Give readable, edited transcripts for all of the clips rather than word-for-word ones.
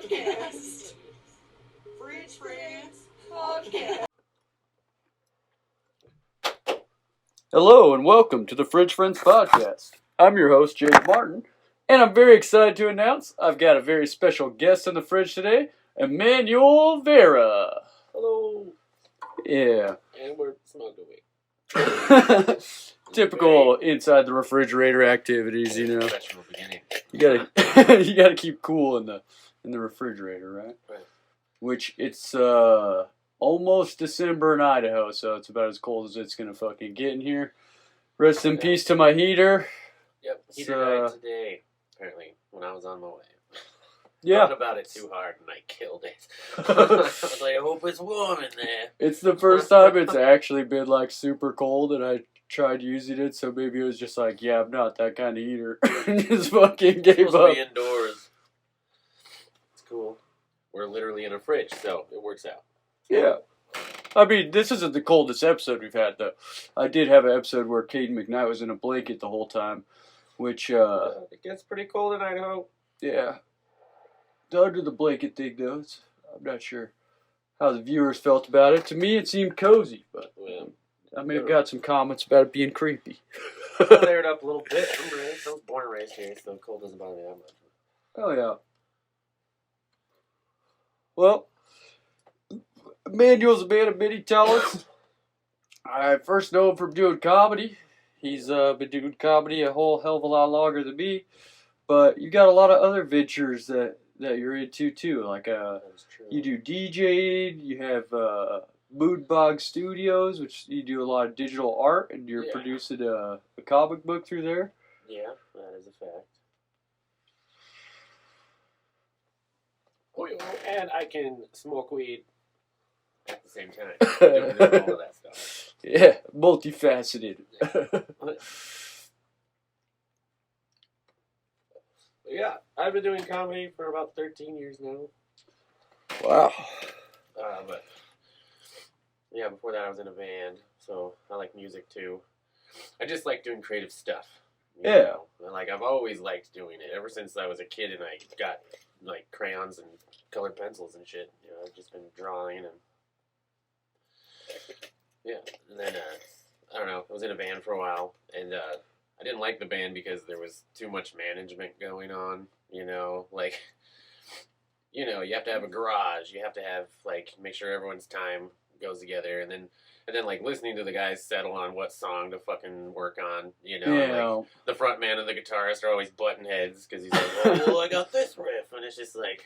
Podcast. Fridge Friends Podcast. Hello and welcome to the Fridge Friends Podcast. I'm your host, Jake Martin, and I'm very excited to announce I've got a very special guest in the fridge today, Emmanuel Vera. Hello. Yeah. And we're smoked away. Typical inside the refrigerator activities, you know. Professional beginning. You gotta keep cool in the refrigerator, right? Right. Which it's almost December in Idaho, so it's about as cold as it's gonna fucking get in here. Rest in peace to my heater. Yep. Heater died today, apparently, when I was on my way. Yeah. Thought about it too hard and I killed it. I was like, I hope it's warm in there. It's the first time it's actually been like super cold and I tried using it, so maybe it was just like, yeah, I'm not that kind of eater. Just fucking gave It's supposed up. to be indoors. It's cool. We're literally in a fridge, so it works out. Yeah. I mean, this isn't the coldest episode we've had, though. I did have an episode where Caden McKnight was in a blanket the whole time, which, It gets pretty cold in Idaho. yeah. Under the blanket thing, though, I'm not sure how the viewers felt about it. To me, it seemed cozy, but Well, I may have got some comments about it being creepy. I layered up a little bit. I was born and raised here, so cold doesn't bother me that much. Oh, yeah. Well, Emmanuel's a man of many talents. I first know him from doing comedy. He's been doing comedy a whole hell of a lot longer than me. But you got a lot of other ventures that you're into, too. Like, That's true. you do DJing, you have Moodbog Studios, which you do a lot of digital art, and you're producing a comic book through there. Yeah, that is a fact. Oh, and I can smoke weed at the same time. Doing all of that stuff. Yeah, multifaceted. Yeah, I've been doing comedy for about 13 years now. Wow. But yeah, before that I was in a band, so I like music too. I just like doing creative stuff. You know? And, like, I've always liked doing it ever since I was a kid, and I got like crayons and colored pencils and shit. You know, I've just been drawing and yeah. And then I don't know. I was in a band for a while, and I didn't like the band because there was too much management going on. You know, like, you know, you have to have a garage. You have to have, like, make sure everyone's time goes together, and then like listening to the guys settle on what song to fucking work on. You know, like, the front man and the guitarist are always butting heads because he's like, well, I got this riff, and it's just like,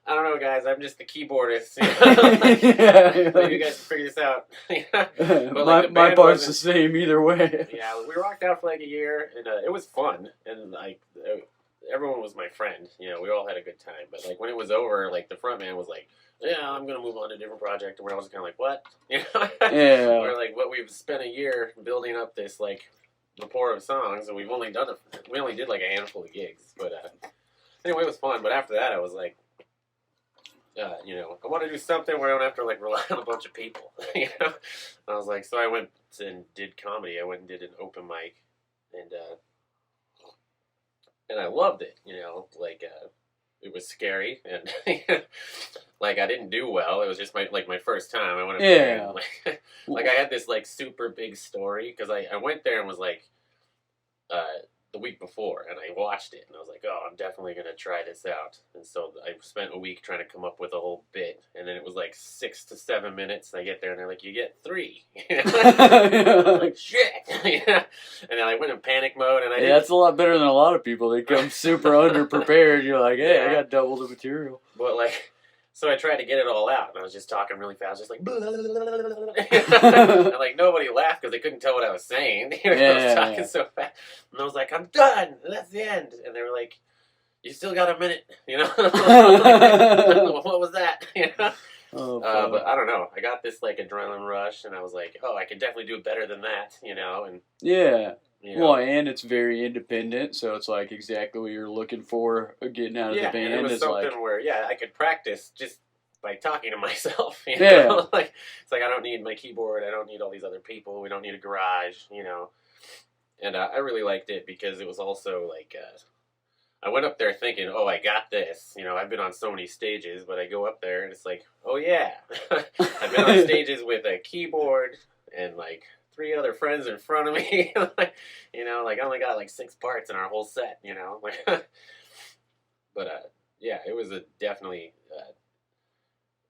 I don't know, guys. I'm just the keyboardist. You know? Maybe you guys can figure this out. But, like, my part's the same either way. Yeah, we rocked out for like a year, and it was fun, and like everyone was my friend. You know, we all had a good time. But like when it was over, like the front man was like, "Yeah, I'm gonna move on to a different project," and we're always kind of like, "What?" You know? Yeah. We're like, "What? We've spent a year building up this like rapport of songs, and we only did like a handful of gigs." But anyway, it was fun. But after that, I was like, you know, I want to do something where I don't have to like rely on a bunch of people. You know, and I was like, so I went and did comedy. I went and did an open mic, and I loved it. You know, like it was scary and like I didn't do well. It was just my first time. I went up there and, like I had this like super big story because I went there and was like the week before, and I watched it, and I was like, oh, I'm definitely going to try this out. And so I spent a week trying to come up with a whole bit, and then it was like 6 to 7 minutes, and I get there, and they're like, you get 3. I was like, shit. And then I went in panic mode, and that's a lot better than a lot of people. They come super underprepared. You're like, hey, I got double the material. But like, so I tried to get it all out, and I was just talking really fast, just like, and like nobody laughed because they couldn't tell what I was saying. You know, I was talking so fast, and I was like, I'm done. That's the end. And they were like, you still got a minute, you know? What was that? You know? But I don't know. I got this like adrenaline rush, and I was like, oh, I can definitely do better than that, you know? And yeah. You know? Well, and it's very independent, so it's like exactly what you're looking for getting out of the band. And it was something like, where, I could practice just by talking to myself. You know? Yeah. Like, it's like I don't need my keyboard. I don't need all these other people. We don't need a garage, you know. And I really liked it because it was also like I went up there thinking, oh, I got this. You know, I've been on so many stages, but I go up there and it's like, oh yeah, I've been on stages with a keyboard and like 3 other friends in front of me. You know, like I only got like 6 parts in our whole set. You know, but yeah, it was a definitely.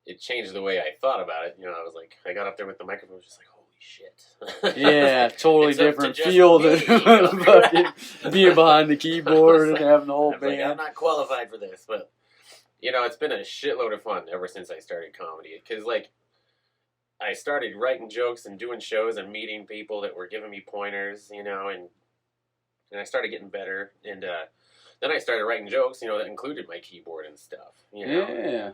It changed the way I thought about it. You know, I was like, I got up there with the microphone, just like, holy shit. Yeah, totally It's up to different just feel me, than you know? fucking being behind the keyboard and like- having the whole I was like, I'm band. not qualified for this, but you know, it's been a shitload of fun ever since I started comedy. Because like, I started writing jokes and doing shows and meeting people that were giving me pointers, you know, and I started getting better. And then I started writing jokes, you know, that included my keyboard and stuff, you know. Yeah.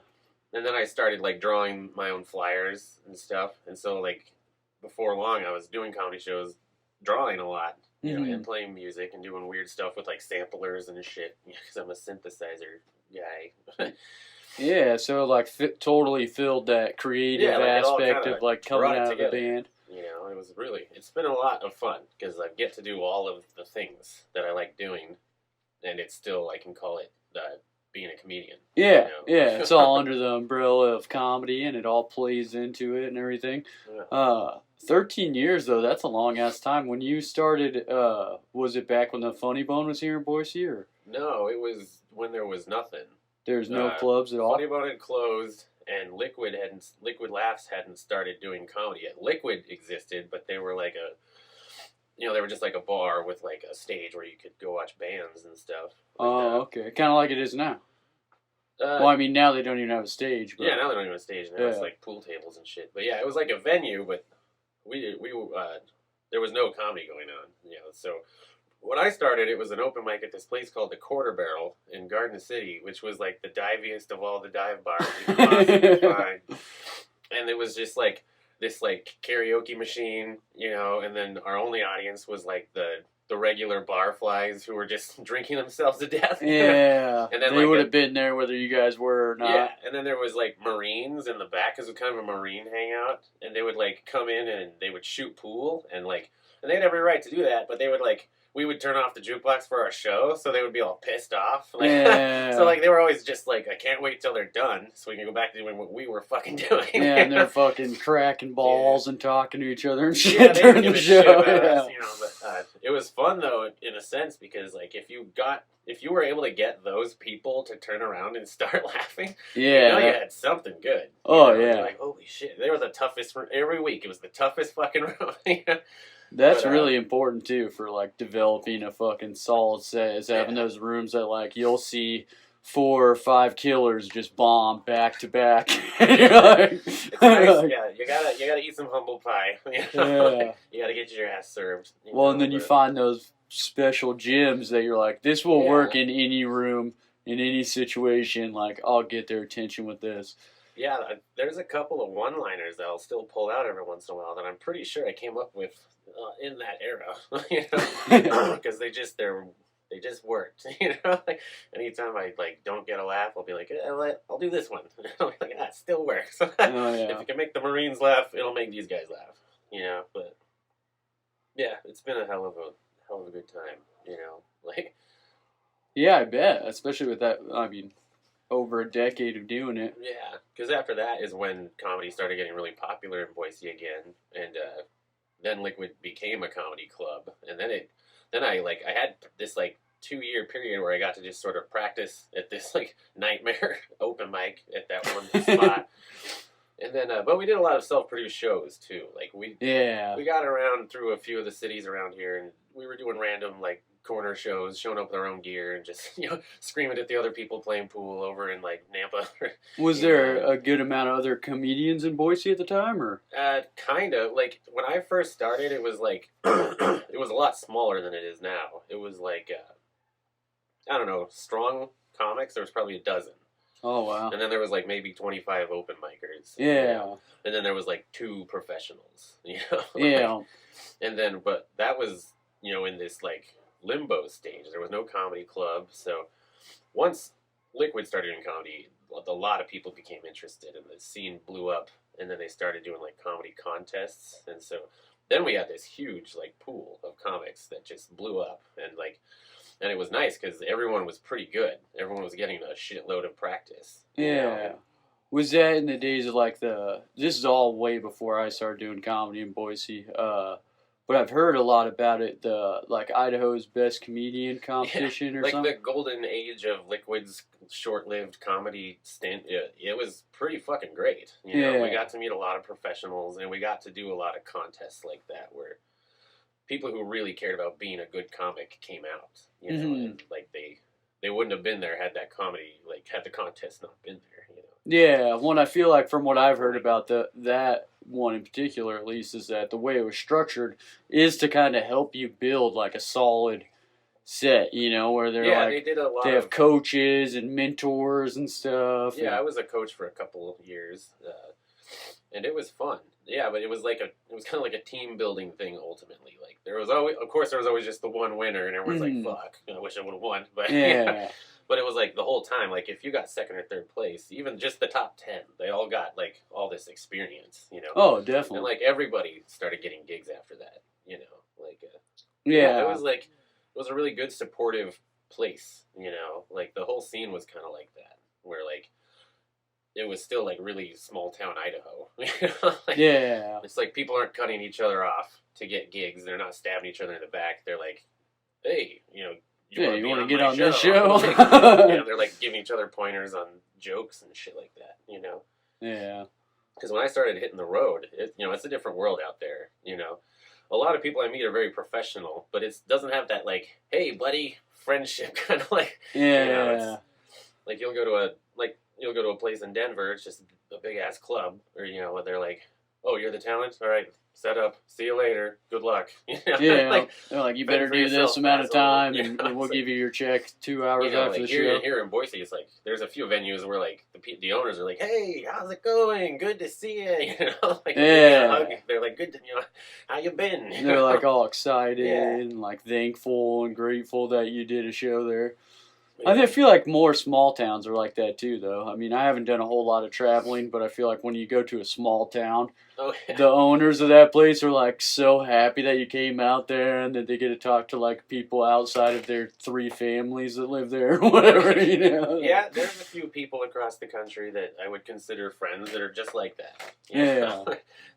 And then I started like drawing my own flyers and stuff. And so like before long, I was doing comedy shows, drawing a lot, you know, and playing music and doing weird stuff with like samplers and shit. Because I'm a synthesizer guy. Yeah, so like totally filled that creative Yeah, like, it all aspect kinda of like coming brought it out of the together. band. You know, it's been a lot of fun because I get to do all of the things that I like doing, and it's still, I can call it being a comedian. Yeah, you know? yeah, it's all under the umbrella of comedy, and it all plays into it and everything. Yeah. 13 years though, that's a long ass time. When you started, was it back when the Funny Bone was here in Boise, or No, it was when there was nothing. there's no clubs at all? Funny Bone had closed, and Liquid Laughs hadn't started doing comedy yet. Liquid existed, but they were like they were just like a bar with like a stage where you could go watch bands and stuff. Oh, okay, kind of like it is now. Well, I mean, now they don't even have a stage. But yeah, now they don't even have a stage. Now it's Yeah. like pool tables and shit. But yeah, it was like a venue, but we there was no comedy going on. You know, so when I started, it was an open mic at this place called the Quarter Barrel in Garden City, which was like the diviest of all the dive bars you could possibly find. And it was just like this like karaoke machine, you know, and then our only audience was like the regular barflies who were just drinking themselves to death. Yeah, And then, they like, would have been there whether you guys were or not. Yeah, and then there was like Marines in the back, because it was kind of a Marine hangout, and they would like come in and they would shoot pool, and they had every right to do that, but they would like, we would turn off the jukebox for our show, so they would be all pissed off. Like, Yeah. So like they were always just like, I can't wait till they're done, so we can go back to doing what we were fucking doing. Yeah, and they're fucking cracking balls and talking to each other and shit Yeah, they during didn't the give a shit show. about Yeah. us, you know. But it was fun though, in a sense, because like if you were able to get those people to turn around and start laughing, Yeah. you had something good. Oh, You know, yeah. you're like, holy shit, they were the toughest every week. It was the toughest fucking room. That's But, really important too for like developing a fucking solid set. Is having Yeah. those rooms that like you'll see 4 or 5 killers just bomb back to back. You're like- It's nice, yeah. You gotta eat some humble pie. You know? Yeah. You gotta get your ass served. Well, and know, then you but- find those special gyms that you're like, this will Yeah. work in any room, in any situation. Like, I'll get their attention with this. Yeah, there's a couple of one-liners that I'll still pull out every once in a while that I'm pretty sure I came up with in that era, you know, because they just worked, you know. Like, anytime I like don't get a laugh, I'll be like, I'll do this one. I'll be like, it still works. Oh, If yeah. it can make the Marines laugh, it'll make these guys laugh, you know. But yeah, it's been a hell of a good time, you know. Like, Yeah, I bet. Especially with that, I mean, over a decade of doing it. yeah, because after that is when comedy started getting really popular in Boise again, and then Liquid became a comedy club, and then I had this like 2-year period where I got to just sort of practice at this like nightmare open mic at that one spot, and then but we did a lot of self-produced shows too. Like we got around through a few of the cities around here, and we were doing random like corner shows, showing up with our own gear and just screaming at the other people playing pool over in like Nampa. Was there a good amount of other comedians in Boise at the time, or? Kind of. Like, when I first started, it was like, it was a lot smaller than it is now. It was like, I don't know, strong comics, there was probably a dozen. Oh, wow. And then there was like maybe 25 open micers. Yeah. You know? And then there was like 2 professionals, you know? Yeah. And then, but that was, in this like limbo stage. There was no comedy club. So once Liquid started doing comedy, a lot of people became interested and the scene blew up, and then they started doing like comedy contests, and so then we had this huge like pool of comics that just blew up, and like And it was nice because everyone was pretty good. Everyone was getting a shitload of practice. You know? Was that in the days of like this is all way before I started doing comedy in Boise. But I've heard a lot about it, the like Idaho's Best Comedian competition or like something. the golden age of Liquid's short-lived comedy stint. It was pretty fucking great. You know, we got to meet a lot of professionals, and we got to do a lot of contests like that where people who really cared about being a good comic came out. You know, and like they wouldn't have been there had that comedy, like, had the contest not been there, you know. Yeah, one I feel like from what I've heard about that one in particular, at least, is that the way it was structured is to kind of help you build like a solid set, you know, where they're like, they have coaches and mentors and stuff. Yeah, I was a coach for a couple of years, and it was fun. Yeah, but it was kind of like a team building thing ultimately. Like there was always just the one winner, and everyone's like, "Fuck, I wish I would have won." But yeah. But it was like the whole time, like if you got second or third place, even just the top 10, they all got like all this experience, you know. Oh, definitely. And like everybody started getting gigs after that, you know. Like yeah, it was a really good supportive place, you know. Like the whole scene was kind of like that, where like it was still like really small town Idaho. You know? Like, yeah. It's like people aren't cutting each other off to get gigs. They're not stabbing each other in the back. They're like, hey, you know, you want to get on this show? Like, yeah, they're like giving each other pointers on jokes and shit like that, you know? Yeah. Because when I started hitting the road, it's a different world out there, you know? A lot of people I meet are very professional, but it doesn't have that, like, hey, buddy, friendship kind of like, yeah. You know, it's, like, you'll go to a place in Denver, it's just a big-ass club, or, you know, they're like, oh, you're the talent? All right, set up. See you later. Good luck. You know? Yeah, like, they're like, you better do this amount of time, and we'll give you your check 2 hours after like the show. Here in Boise, it's like, there's a few venues where, like, the owners are like, hey, how's it going? Good to see you. You know? Like, they're like, good to, you know, how you been? And they're, like, all excited and, like, thankful and grateful that you did a show there. I feel like more small towns are like that too, though. I mean, I haven't done a whole lot of traveling, but I feel like when you go to a small town, the owners of that place are like so happy that you came out there and that they get to talk to like people outside of their 3 families that live there or whatever, you know. Yeah, there's a few people across the country that I would consider friends that are just like that. You know?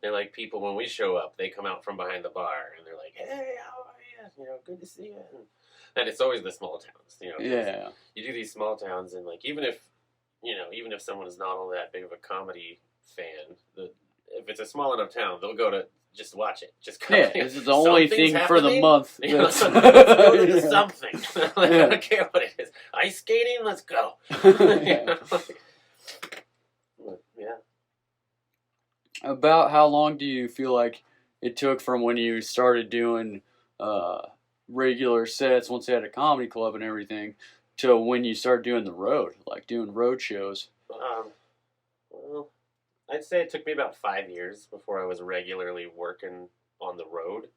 They're like people when we show up, they come out from behind the bar and they're like, hey, how are you? You know, good to see you. And it's always the small towns, you know. Yeah. You do these small towns, and like even if someone is not all that big of a comedy fan, if it's a small enough town, they'll go to just watch it. Just come. Yeah, this is the only thing for the month. You know, let's go to something. Like, I don't care what it is. Ice skating, let's go. Yeah. About how long do you feel like it took from when you started doing regular sets once they had a comedy club and everything to when you start doing the road, like doing road shows? Well, I'd say it took me about 5 years before I was regularly working on the road.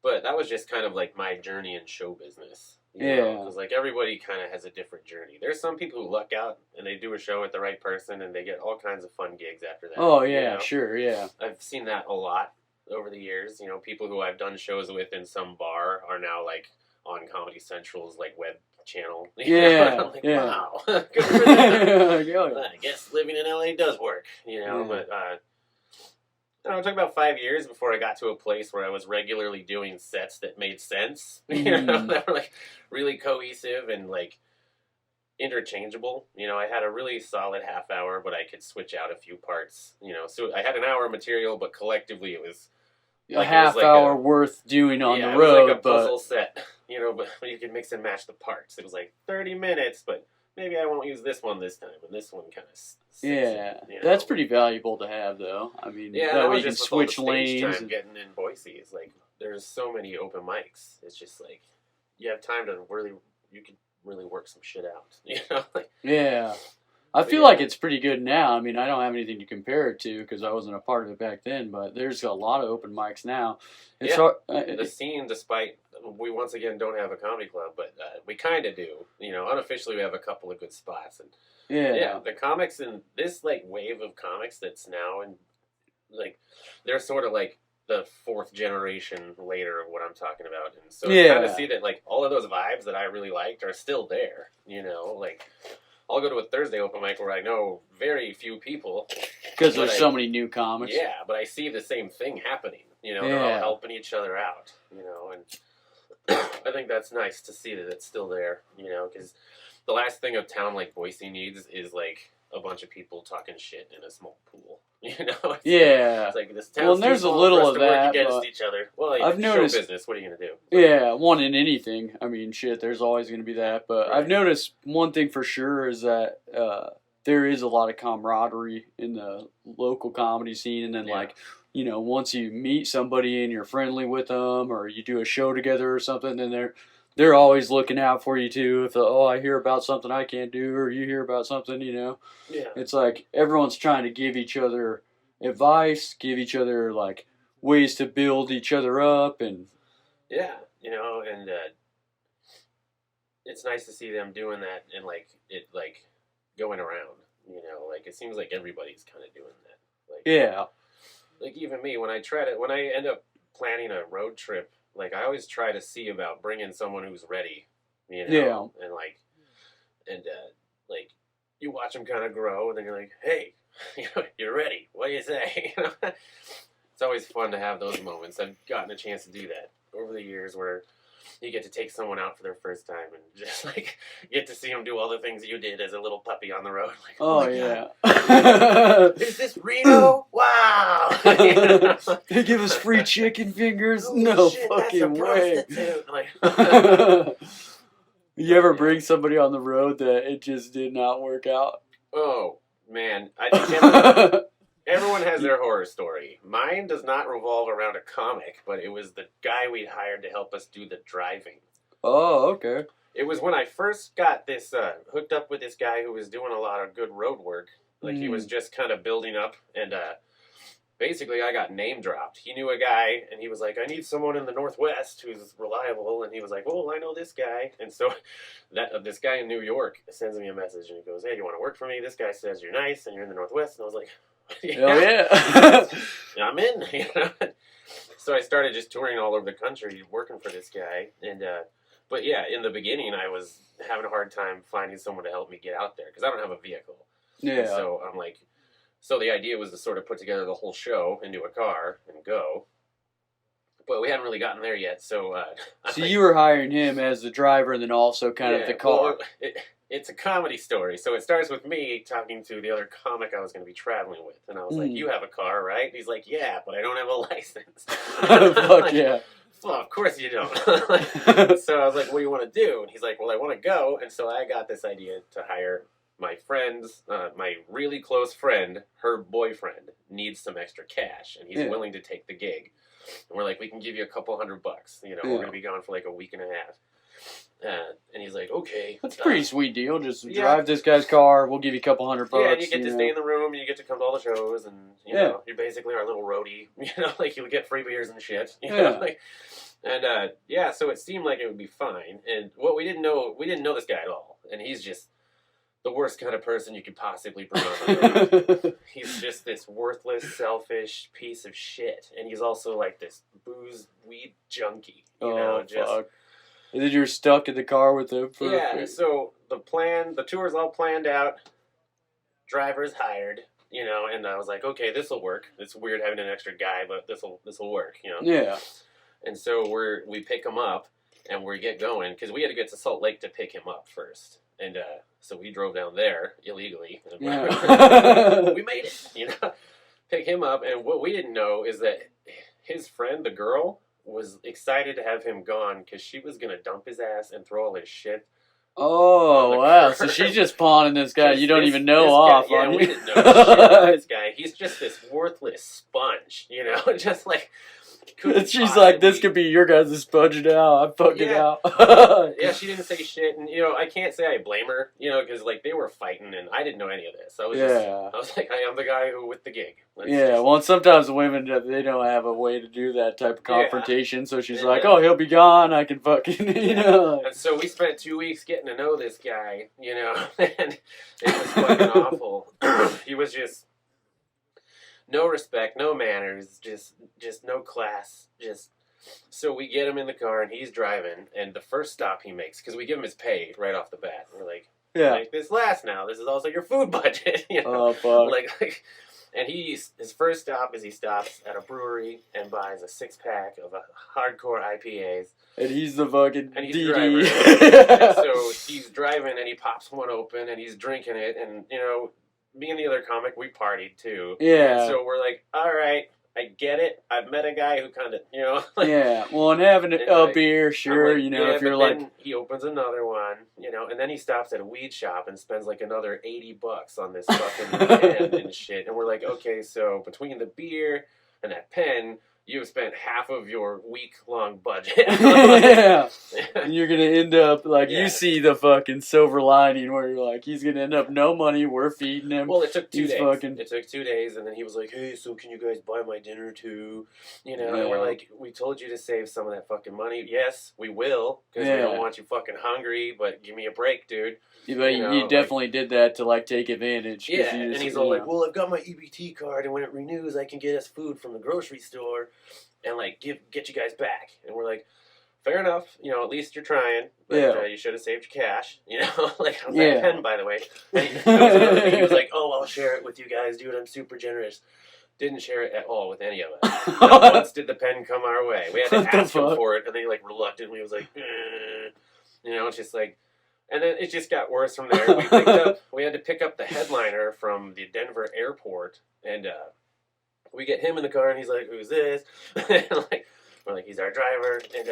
But that was just kind of like my journey in show business. Because like everybody kind of has a different journey. There's some people who luck out and they do a show with the right person and they get all kinds of fun gigs after that. Oh, yeah, you know? Sure, yeah. I've seen that a lot over the years. You know, people who I've done shows with in some bar are now like on Comedy Central's like web channel. Yeah, like, yeah. Wow, good for them. I guess living in LA does work, you know. But it took about 5 years before I got to a place where I was regularly doing sets that made sense. You know, that were like really cohesive and like interchangeable. You know, I had a really solid half hour, but I could switch out a few parts. You know, so I had an hour material, but collectively it was a half hour worth doing on the road. It was like a puzzle set, you know, but you could mix and match the parts. It was like 30 minutes, but maybe I won't use this one this time, and this one kind of that's pretty valuable to have, though. I mean, that way you can switch lanes. Getting in Boise is like there's so many open mics. It's just like you have time to you can really work some shit out. You know? Yeah. I feel like it's pretty good now. I mean, I don't have anything to compare it to because I wasn't a part of it back then, but there's a lot of open mics now. It's hard, the scene, despite we once again don't have a comedy club, but we kind of do. You know, unofficially we have a couple of good spots. And the comics and this like wave of comics that's now and like they're sort of like the fourth generation later of what I'm talking about. And so Yeah. it's kind of see that, like, all of those vibes that I really liked are still there, you know? Like, I'll go to a Thursday open mic where I know very few people. Because there's so many new comics. Yeah, but I see the same thing happening. You know, Yeah. they're all helping each other out, you know, and I think that's nice to see that it's still there, you know, because the last thing a town like Boise needs is, like, a bunch of people talking shit in a small pool, you know? Yeah. It's like this town's Well, and there's too a small little for us of to work that, against but each other. Well, I've show noticed- business. What are you gonna do? Yeah, one in anything. I mean, shit, there's always going to be that. But Right. I've noticed one thing for sure is that there is a lot of camaraderie in the local comedy scene. And then, Yeah. like, you know, once you meet somebody and you're friendly with them or you do a show together or something, then they're always looking out for you, too. If, I hear about something I can't do or you hear about something, you know. Yeah. It's like everyone's trying to give each other advice, give each other, like, ways to build each other up and... Yeah, you know, and it's nice to see them doing that and, like, it, like, going around, you know, like, it seems like everybody's kind of doing that. Like, Yeah. like, even me, when I end up planning a road trip, like, I always try to see about bringing someone who's ready, you know, and, like, like, you watch them kind of grow, and then you're like, hey, you know, you're ready, what do you say, you know? It's always fun to have those moments. I've gotten a chance to do that over the years where you get to take someone out for their first time and just, like, get to see them do all the things you did as a little puppy on the road. Like, Oh, my yeah. God. Is this Reno? Wow! You know? They give us free chicken fingers? Holy no shit, fucking that's a way. prostitute. Like, You ever bring somebody on the road that it just did not work out? oh, man. I think everyone has their horror story. Mine does not revolve around a comic, but it was the guy we hired to help us do the driving. Oh, okay. It was when I first got this, hooked up with this guy who was doing a lot of good road work. Like, he was just kind of building up, and basically I got name dropped. He knew a guy, and he was like, I need someone in the Northwest who's reliable, and he was like, well, I know this guy. And so this guy in New York sends me a message, and he goes, hey, you want to work for me? This guy says you're nice, and you're in the Northwest. And I was like, Hell yeah. I'm in. You know? So I started just touring all over the country working for this guy, and but yeah, in the beginning I was having a hard time finding someone to help me get out there because I don't have a vehicle. Yeah. And so I'm like, so the idea was to sort of put together the whole show into a car and go, but we hadn't really gotten there yet. So So you were hiring him as the driver and then also kind of the car. Well, it's a comedy story. So it starts with me talking to the other comic I was going to be traveling with. And I was like, you have a car, right? And he's like, yeah, but I don't have a license. Fuck like, yeah. Well, of course you don't. So I was like, what do you want to do? And he's like, well, I want to go. And so I got this idea to hire my friend's, my really close friend, her boyfriend, needs some extra cash. And he's willing to take the gig. And we're like, we can give you a couple $100. You know, we're going to be gone for like a week and a half. And he's like, okay. That's a pretty sweet deal. Just drive this guy's car. We'll give you a couple $100. Yeah, and you get to stay in the room, and you get to come to all the shows, and you know, you're basically our little roadie. You know, like you'll get free beers and shit. You know? Like, and so it seemed like it would be fine. And what we didn't know this guy at all, and he's just the worst kind of person you could possibly bring on the road. He's just this worthless, selfish piece of shit, and he's also like this booze, weed junkie. You know, just. Fuck. And then you're stuck in the car with him. So the tour's all planned out. Driver's hired, you know, and I was like, okay, this will work. It's weird having an extra guy, but this will work, you know. Yeah. And so we pick him up, and we get going because we had to get to Salt Lake to pick him up first, and so we drove down there illegally. Yeah. We made it, you know. Pick him up, and what we didn't know is that his friend, the girl, was excited to have him gone because she was going to dump his ass and throw all his shit. Oh, wow. So she's just pawning this guy you don't even know off. Yeah, we didn't know shit about this guy. He's just this worthless sponge, you know? Just like... She's like, this could be your guys' sponge now. I'm fucking out. Yeah, she didn't say shit. And, you know, I can't say I blame her, you know, because, like, they were fighting and I didn't know any of this. I was like, I am the guy who with the gig. Well, sometimes women, they don't have a way to do that type of confrontation. So she's like, oh, he'll be gone. I can fucking, you know. And so we spent 2 weeks getting to know this guy, you know, and it was fucking awful. He was just... No respect, no manners, just no class, just... So we get him in the car, and he's driving, and the first stop he makes, because we give him his pay right off the bat. We're like, make this last now. This is also your food budget. You know? Oh, fuck. Like, and his first stop is he stops at a brewery and buys a 6-pack of a hardcore IPAs. And he's the fucking and he's DD. the driver. And so he's driving, and he pops one open, and he's drinking it, and, you know, me and the other comic, we partied, too. Yeah. And so we're like, all right, I get it. I've met a guy who kind of, you know. Like, yeah. Well, and having a like, beer, sure, like, you know, yeah, if you're but like... then he opens another one, you know, and then he stops at a weed shop and spends like another $80 on this fucking pen and shit. And we're like, okay, so between the beer and that pen, you've spent half of your week-long budget. Yeah. And you're going to end up, like, Yeah. you see the fucking silver lining where you're like, he's going to end up no money, we're feeding him. Well, it took 2 He's days. fucking- It took 2 days, and then he was like, hey, so can you guys buy my dinner too? You know, and Yeah. we're like, we told you to save some of that fucking money. Yes, we will, because we Yeah. don't want you fucking hungry, but give me a break, dude. But you know, you definitely did that to, like, take advantage. 'cause Yeah, you and just, he's you all like, know. well, I've got my EBT card, and when it renews, I can get us food from the grocery store and, like, get you guys back. And we're like, fair enough, you know, at least you're trying, but Yeah. you should have saved your cash, you know? Like, how's Yeah. that pen, by the way? And he was like, oh, I'll share it with you guys, dude, I'm super generous. Didn't share it at all with any of us. Not once did the pen come our way. We had What to the ask him fuck? for it, and then he, like, reluctantly was like, you know, it's just like... And then it just got worse from there. We had to pick up the headliner from the Denver airport, and we get him in the car, and he's like, "Who's this?" And we're like, "He's our driver." And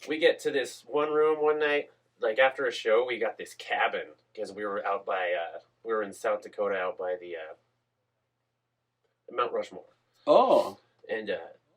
we get to this one room one night, like after a show, we got this cabin because we were out by we were in South Dakota, out by the Mount Rushmore, Oh, and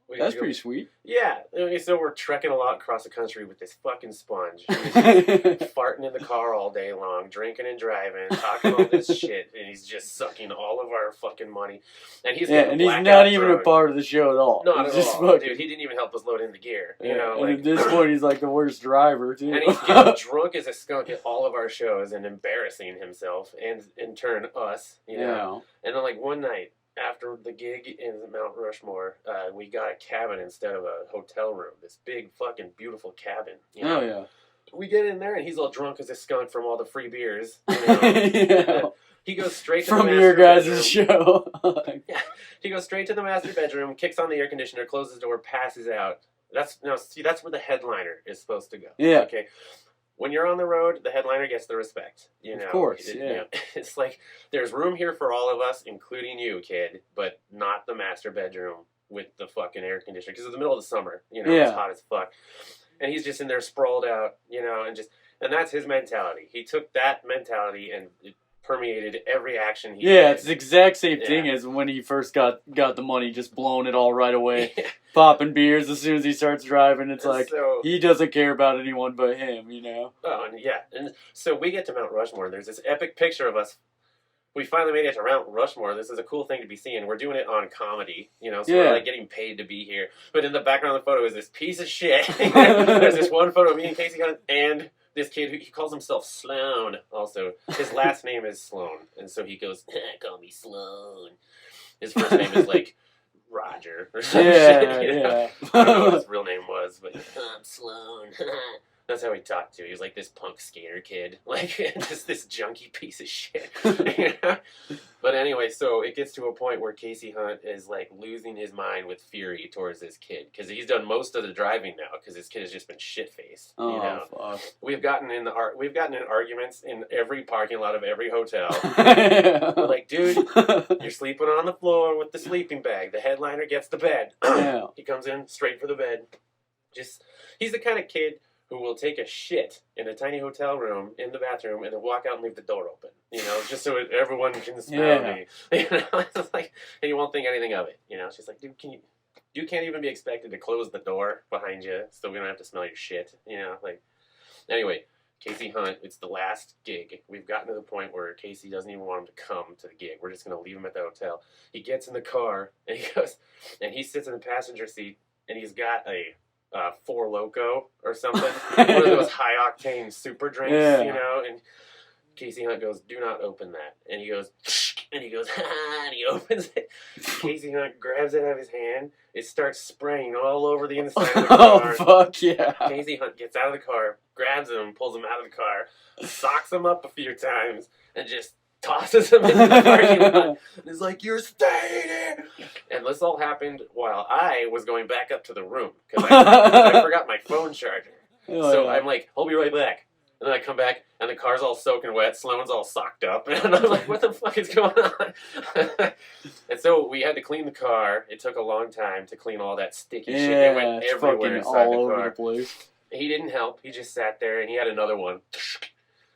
we that's go- pretty sweet. Yeah, so we're trekking a lot across the country with this fucking sponge. Farting in the car all day long, drinking and driving, talking all this shit, and he's just sucking all of our fucking money. And he's Yeah, getting and he's blackout not even a drunk. part of the show at all. Not He's at just all, fucking- dude. He didn't even help us load in the gear. Yeah, You know, and like, at this point, he's like the worst driver, too. and he's getting drunk as a skunk at all of our shows and embarrassing himself, and in turn us. You know, and then like one night after the gig in Mount Rushmore, we got a cabin instead of a hotel room. This big fucking beautiful cabin. You know? Oh, yeah. We get in there, and he's all drunk as a skunk from all the free beers. You know? Yeah. He goes straight to From the your master guys' bedroom. show. Yeah, he goes straight to the master bedroom, kicks on the air conditioner, closes the door, passes out. That's where the headliner is supposed to go. Yeah. Okay. When you're on the road, the headliner gets the respect. You know, Of course, You yeah. know, it's like there's room here for all of us, including you, kid, but not the master bedroom with the fucking air conditioner because it's the middle of the summer. You know, it's Yeah. hot as fuck, and he's just in there sprawled out. You know, and that's his mentality. He took that mentality and it permeated every action he Yeah, did. it's the exact same Yeah. thing as when he first got the money, just blowing it all right away. Yeah. Popping beers as soon as he starts driving. It's And like, so, he doesn't care about anyone but him, you know? oh, and yeah. And so we get to Mount Rushmore, and there's this epic picture of us. We finally made it to Mount Rushmore. This is a cool thing to be seeing. We're doing it on comedy, you know, so Yeah. we're like getting paid to be here. But in the background of the photo is this piece of shit. There's this one photo of me and Casey Hunt and this kid who he calls himself Sloan. Also, his last name is Sloan, and so he goes, "Call me Sloan." His first name is like Roger or some Yeah, shit. You know? yeah. I don't know what his real name was, but I'm Sloan. That's how he talked to. He was like this punk skater kid, like just this junky piece of shit. You know? But anyway, so it gets to a point where Casey Hunt is like losing his mind with fury towards this kid because he's done most of the driving now because this kid has just been shit faced. Oh, You know, fuck. we've gotten in arguments in every parking lot of every hotel. Yeah. We're like, dude, you're sleeping on the floor with the sleeping bag. The headliner gets the bed. Yeah. He comes in straight for the bed. He's the kind of kid who will take a shit in a tiny hotel room in the bathroom and then walk out and leave the door open, you know, just so everyone can smell Yeah. me. You know, it's like, and you won't think anything of it. You know, it's just like, dude, you can't even be expected to close the door behind you so we don't have to smell your shit. You know, like, anyway, Casey Hunt, it's the last gig. We've gotten to the point where Casey doesn't even want him to come to the gig. We're just going to leave him at the hotel. He gets in the car and he sits in the passenger seat and he's got a Four Loko or something, one of those high octane super drinks, Yeah. you know. And Casey Hunt goes, "Do not open that." And he goes, And he goes, and he opens it. Casey Hunt grabs it out of his hand. It starts spraying all over the inside of the car. Oh, fuck yeah. Casey Hunt gets out of the car, grabs him, pulls him out of the car, socks him up a few times, and just tosses him into the parking lot. And is like, you're staying here! And this all happened while I was going back up to the room. Because I forgot my phone charger. Oh, So yeah. I'm like, I'll be right back. And then I come back, and the car's all soaking wet. Sloan's all socked up. And I'm like, what the fuck is going on? And so we had to clean the car. It took a long time to clean all that sticky shit. It went it's everywhere fucking inside all the over car. the place. He didn't help. He just sat there, and he had another one.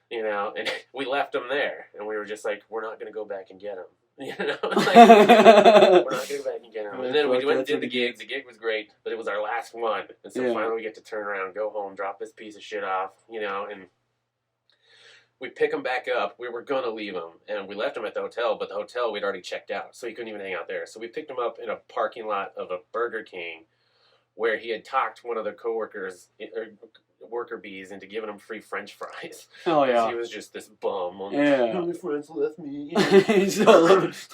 You know, and we left him there. And we were just like, we're not going to go back and get him. You know? Like, we're not going to go back and get him. And then we went and did the gig. The gig was great, but it was our last one. And so finally we get to turn around, go home, drop this piece of shit off, you know, and we pick him back up. We were going to leave him, and we left him at the hotel, but the hotel we'd already checked out, so he couldn't even hang out there. So we picked him up in a parking lot of a Burger King where he had talked one of the coworkers, or worker bees, into giving him free French fries. Oh, yeah. He was just this bum. Yeah. My friends left me. So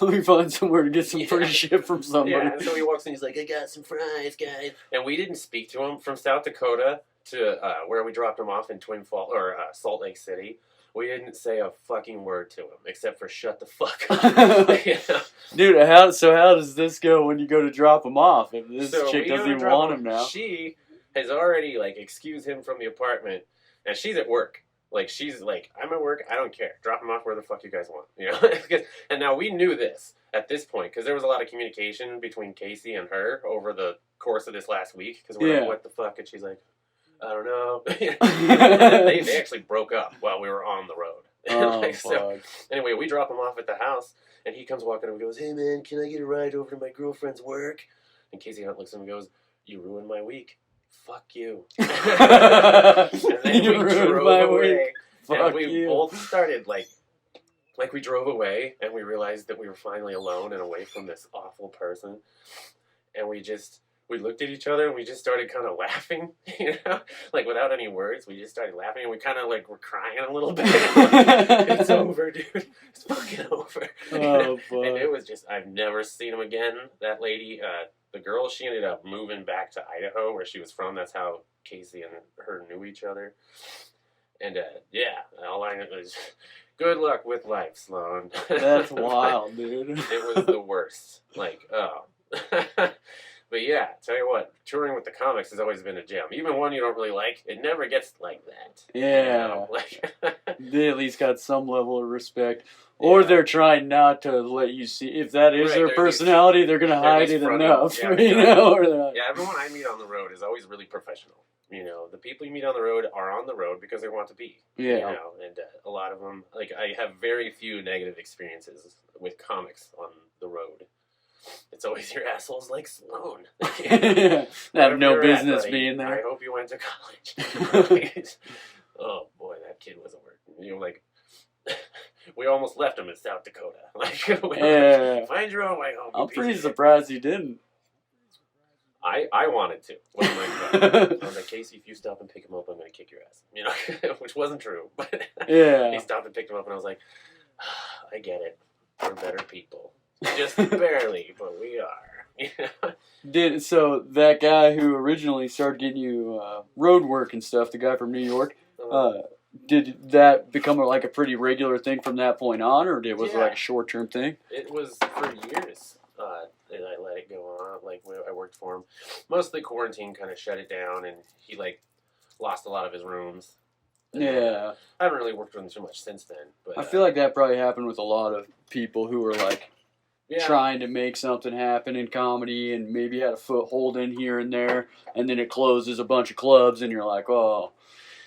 let me find somewhere to get some free shit from somebody. Yeah, and so he walks in, he's like, I got some fries, guys. And we didn't speak to him from South Dakota to where we dropped him off in Twin Falls, or Salt Lake City. We didn't say a fucking word to him, except for shut the fuck up. You know? Dude, how does this go when you go to drop him off? If this So chick we go doesn't to even drop want him now. She has already, like, excused him from the apartment, and she's at work. Like, she's like, I'm at work, I don't care. Drop him off where the fuck you guys want. You know? And now we knew this at this point, because there was a lot of communication between Casey and her over the course of this last week, because we're like, what the fuck? And she's like, I don't know. they actually broke up while we were on the road. Oh, Like, fuck. so, anyway, we drop him off at the house, and he comes walking up and goes, hey, man, can I get a ride over to my girlfriend's work? And Casey Hunt looks at him and goes, you ruined my week. Fuck you. And then You we ruined drove my away. week. Fuck And we you. both started, like we drove away, and we realized that we were finally alone and away from this awful person. And we looked at each other, and we just started kind of laughing, you know? Like, without any words, we just started laughing, and we kind of, like, were crying a little bit. It's over, dude. It's fucking over. Oh, fuck. And it was just, I've never seen him again. That lady, the girl, she ended up moving back to Idaho, where she was from. That's how Casey and her knew each other. And, yeah, all I know is, good luck with life, Sloan. That's wild, dude. It was the worst. Like, oh. But yeah, tell you what, touring with the comics has always been a gem. Even one you don't really like, it never gets like that. Yeah. You know? Like, They at least got some level of respect. Or they're trying not to let you see. If that is their personality, they're going to hide it enough. Yeah, you know? Or not. Yeah, everyone I meet on the road is always really professional. You know, the people you meet on the road are on the road because they want to be. Yeah. You know, and a lot of them, like, I have very few negative experiences with comics on the road. It's always your assholes like Sloan. They have no business buddy, being there. I hope you went to college. Oh boy, that kid was a word. You know, like, we almost left him in South Dakota. Like, find your own way home. I'm pretty surprised he didn't. I wanted to. I was like, Casey, if you stop and pick him up, I'm going to kick your ass. You know, which wasn't true. But he stopped and picked him up, and I was like, I get it. We're better people. Just barely, but we are. So that guy who originally started getting you road work and stuff, the guy from New York, did that become like a pretty regular thing from that point on, or was it like a short-term thing? It was for years. And I let it go on. Like, I worked for him. Mostly quarantine kind of shut it down, and he, like, lost a lot of his rooms. And, I haven't really worked with him too much since then. But I feel like that probably happened with a lot of people who were, like, trying to make something happen in comedy and maybe had a foothold in here and there, and then it closes a bunch of clubs, and you're like, oh.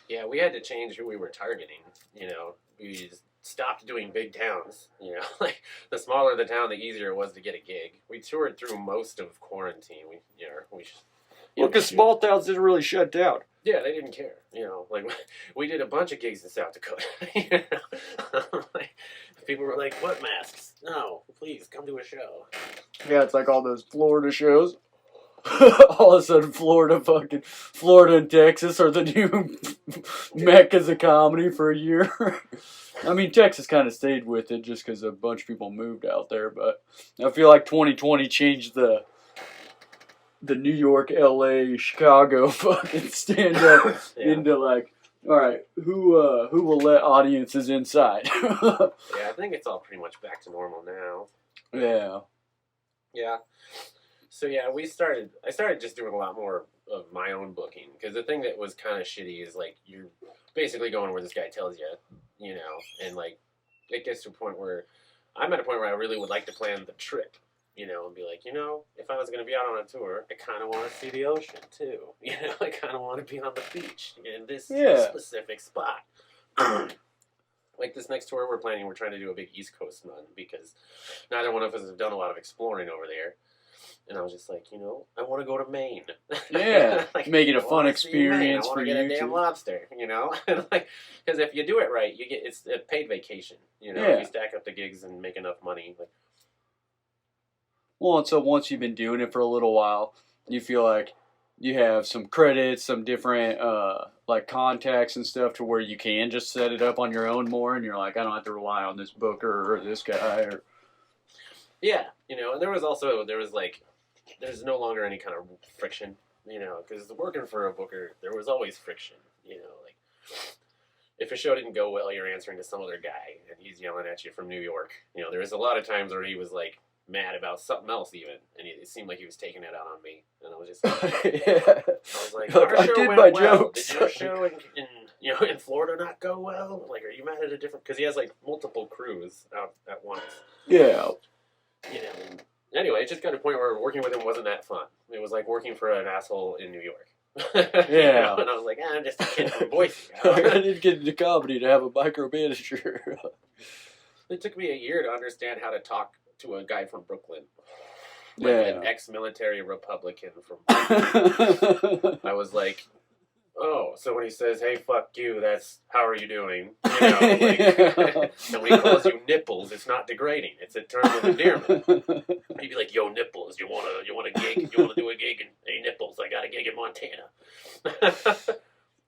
Yeah, we had to change who we were targeting, you know. We just stopped doing big towns, you know. Like, the smaller the town, the easier it was to get a gig. We toured through most of quarantine. Because small towns didn't really shut down. Yeah, they didn't care, you know. Like, we did a bunch of gigs in South Dakota, you know. Like, people were like, what masks? No, please, come to a show. Yeah, it's like all those Florida shows. All of a sudden, Florida and Texas are the new meccas of comedy for a year. I mean, Texas kind of stayed with it just because a bunch of people moved out there. But I feel like 2020 changed the New York, LA, Chicago fucking stand up into like, all right, who will let audiences inside? Yeah, I think it's all pretty much back to normal now. Yeah. Yeah. So yeah, I started just doing a lot more of my own booking, because the thing that was kind of shitty is like you're basically going where this guy tells you, you know, and like it gets to a point where I'm at a point where I really would like to plan the trip, you know, and be like, you know, if I was going to be out on a tour, I kind of want to see the ocean too, you know, I kind of want to be on the beach in this specific spot. Like this next tour we're planning, we're trying to do a big East Coast run because neither one of us have done a lot of exploring over there. And I was just like, you know, I want to go to Maine. Yeah, like, make it a fun experience for you. I want to get a damn lobster, you know? Like, because if you do it right, it's a paid vacation, you know? If you stack up the gigs and make enough money. Like, well, and so once you've been doing it for a little while, you feel like you have some credits, some different like contacts and stuff to where you can just set it up on your own more, and you're like, I don't have to rely on this booker or this guy. Or yeah, you know, and there was like, there's no longer any kind of friction, you know, because working for a booker, there was always friction, you know, like if a show didn't go well, you're answering to some other guy and he's yelling at you from New York. You know, there was a lot of times where he was like mad about something else even, and it seemed like he was taking it out on me, and I was just like, yeah. I was like, I did my jokes. Did your show in you know, in Florida not go well? Like, are you mad at a different, because he has like multiple crews out at once. Yeah. You know, and anyway, it just got to a point where working with him wasn't that fun. It was like working for an asshole in New York. Yeah. You know? And I was like, I'm just a kid from Boise. I didn't get into comedy to have a micromanager. It took me a year to understand how to talk to a guy from Brooklyn. Like an ex-military Republican from Brooklyn. I was like, oh, so when he says, hey, fuck you, that's, how are you doing? You know, like, and when he calls you nipples, it's not degrading. It's a term of endearment. He'd be like, yo, nipples, you want a gig? You want to do a gig? And, hey, nipples, I got a gig in Montana.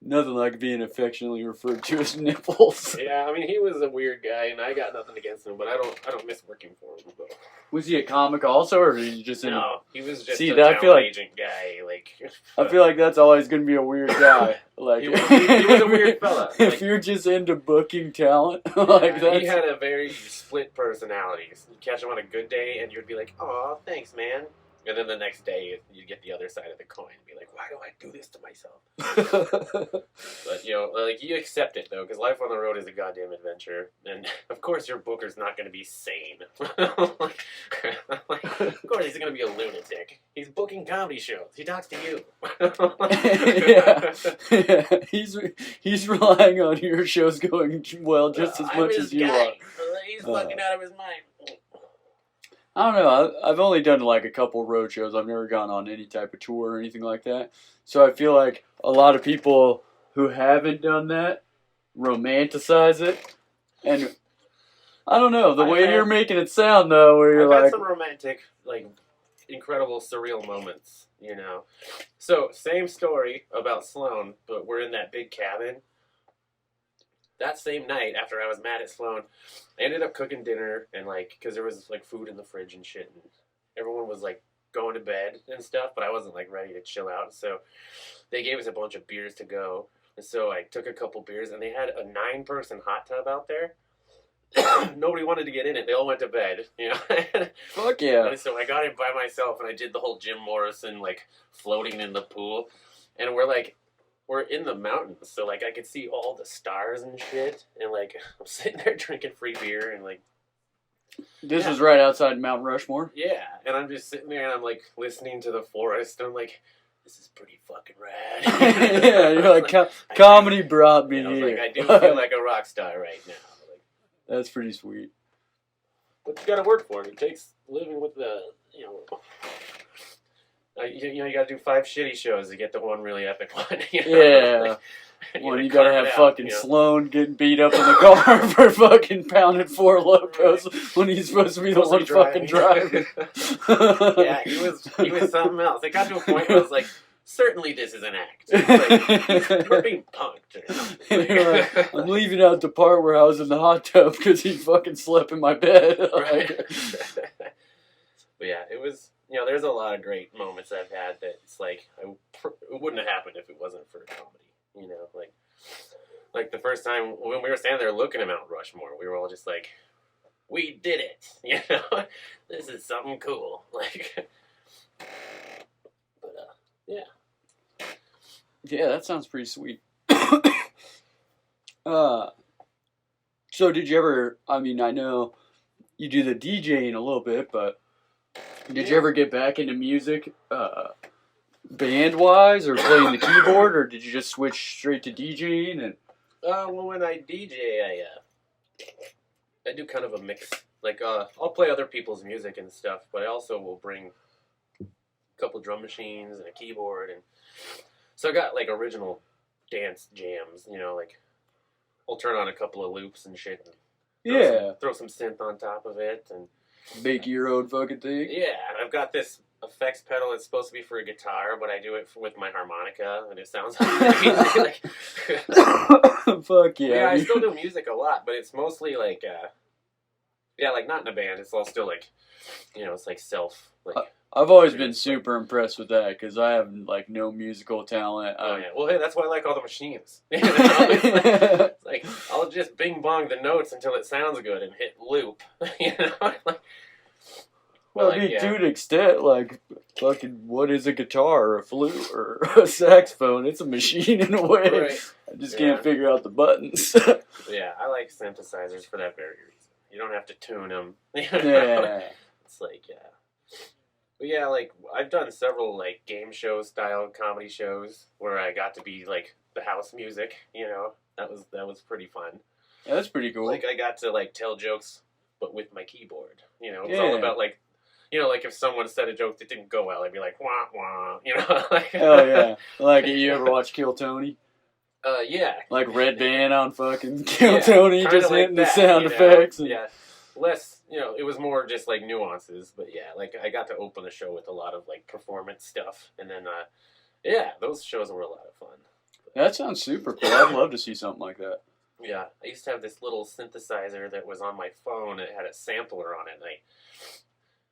Nothing like being affectionately referred to as nipples. Yeah, I mean, he was a weird guy, and I got nothing against him, but I don't miss working for him. But. Was he a comic also, or did he just... No, he was just a talent agent guy. Like, I feel like that's always going to be a weird guy. Like he was a weird fella. If like, you're just into booking talent, like yeah, he had a very split personality. You'd catch him on a good day, and you'd be like, "Aw, thanks, man." And then the next day, you get the other side of the coin and be like, why do I do this to myself? But, you know, like, you accept it, though, because life on the road is a goddamn adventure. And, of course, your booker's not going to be sane. Of course, he's going to be a lunatic. He's booking comedy shows. He talks to you. Yeah. He's relying on your shows going well just as much as you are. He's fucking out of his mind. I don't know. I've only done like a couple road shows. I've never gone on any type of tour or anything like that. So I feel like a lot of people who haven't done that romanticize it. And I don't know. The way you're making it sound, though, where you're I've had like... some romantic, like, incredible, surreal moments, you know. So, same story about Sloan, but we're in that big cabin. That same night, after I was mad at Sloan, I ended up cooking dinner, and, like, because there was, like, food in the fridge and shit, and everyone was, like, going to bed and stuff, but I wasn't, like, ready to chill out, so they gave us a bunch of beers to go, and so I took a couple beers, and they had a 9-person hot tub out there. Nobody wanted to get in it. They all went to bed, you know. Fuck yeah. And so I got in by myself, and I did the whole Jim Morrison, like, floating in the pool, and we're in the mountains, so, like, I could see all the stars and shit, and, like, I'm sitting there drinking free beer, and, like... This was right outside Mount Rushmore? Yeah, and I'm just sitting there, and I'm, like, listening to the forest, and I'm like, this is pretty fucking rad. Yeah, you're like, comedy brought me here. I was here. like, I do feel like a rock star right now. Like, that's pretty sweet. But you gotta work for it. It takes living with the, you know... you gotta do 5 shitty shows to get the one really epic one. You know? Yeah. Well, you gotta have fucking Sloan getting beat up in the car for fucking pounding 4 locos when he's supposed to be the one fucking driving. Yeah, he was something else. It got to a point where I was like, certainly this is an act. It's like, we're being punked or something. You're like, I'm leaving out the part where I was in the hot tub because he fucking slept in my bed. Like, but yeah, it was, you know, there's a lot of great moments I've had that it's like, it wouldn't have happened if it wasn't for comedy, you know, like the first time when we were standing there looking at Mount Rushmore, we were all just like, we did it, you know, this is something cool, like, but, yeah. Yeah, that sounds pretty sweet. So did you ever, I mean, I know you do the DJing a little bit, but did you ever get back into music, band-wise, or playing the keyboard, or did you just switch straight to DJing? And Well, when I DJ, I do kind of a mix. Like, I'll play other people's music and stuff, but I also will bring a couple drum machines and a keyboard, and so I got like original dance jams, you know, like I'll turn on a couple of loops and shit, and throw some synth on top of it, and make your own fucking thing. yeah, and I've got this effects pedal that's supposed to be for a guitar, but I do it with my harmonica, and it sounds like fuck yeah. Yeah, I still do music a lot, but it's mostly like, yeah, like not in a band. It's all still like, you know, it's like self, like. I've always been super impressed with that because I have like no musical talent. Oh yeah, well hey, that's why I like all the machines. You know? It's like I'll just bing bong the notes until it sounds good and hit loop. You know, like, well, I mean, to an extent, like fucking, what is a guitar or a flute or a saxophone? It's a machine in a way. Right. I just can't figure out the buttons. Yeah, I like synthesizers for that very reason. You don't have to tune them. You know? Yeah. It's like, yeah. But yeah, like, I've done several, like, game show style comedy shows where I got to be, like, the house music, you know? That was pretty fun. Yeah, that's pretty cool. Like, I got to, like, tell jokes, but with my keyboard, you know? It was all about, like, you know, like, if someone said a joke that didn't go well, I'd be like, wah, wah, you know? Like, oh, yeah. Like, you ever watch Kill Tony? Yeah. Like, Red Band on fucking Kill Tony, just like hitting that, the sound effects. And... yeah. Less, you know, it was more just like nuances, but yeah, like I got to open the show with a lot of like performance stuff, and then yeah, those shows were a lot of fun. That sounds super cool. I'd love to see something like that. Yeah, I used to have this little synthesizer that was on my phone. It had a sampler on it, and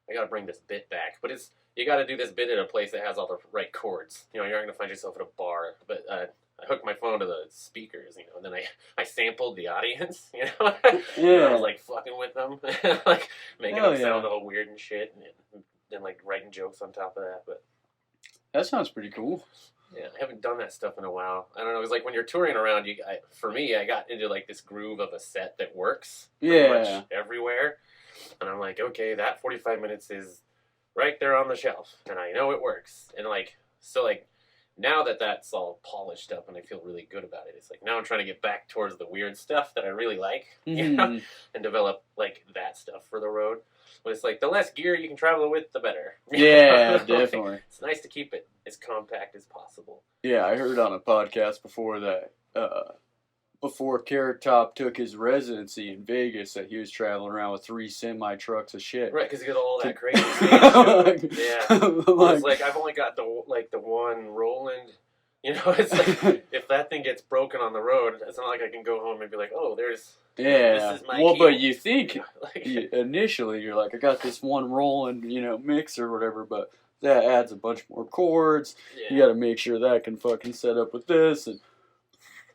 I got to bring this bit back, but you got to do this bit at a place that has all the right chords. You know, you're not gonna find yourself at a bar, but I hooked my phone to the speakers, you know, and then I sampled the audience, you know? Yeah. I was, like, fucking with them, like, making them sound all weird and shit, and then, like, writing jokes on top of that, but... That sounds pretty cool. Yeah, I haven't done that stuff in a while. I don't know, it was like, when you're touring around, for me, I got into, like, this groove of a set that works pretty much everywhere, and I'm like, okay, that 45 minutes is right there on the shelf, and I know it works, and, like, so, like, now that that's all polished up and I feel really good about it, it's like now I'm trying to get back towards the weird stuff that I really like, you know, and develop like that stuff for the road. But it's like the less gear you can travel with, the better. Yeah, definitely. It's nice to keep it as compact as possible. Yeah, I heard on a podcast before that, before Carrot Top took his residency in Vegas, that he was traveling around with 3 semi-trucks of shit. Right, because he got all that crazy stage yeah. It's like, I've only got the one Roland, you know, it's like, if that thing gets broken on the road, it's not like I can go home and be like, oh, there's, this is my key. But you think, initially, you're like, I got this one Roland, you know, mix or whatever, but that adds a bunch more chords. Yeah. You gotta make sure that can fucking set up with this, and...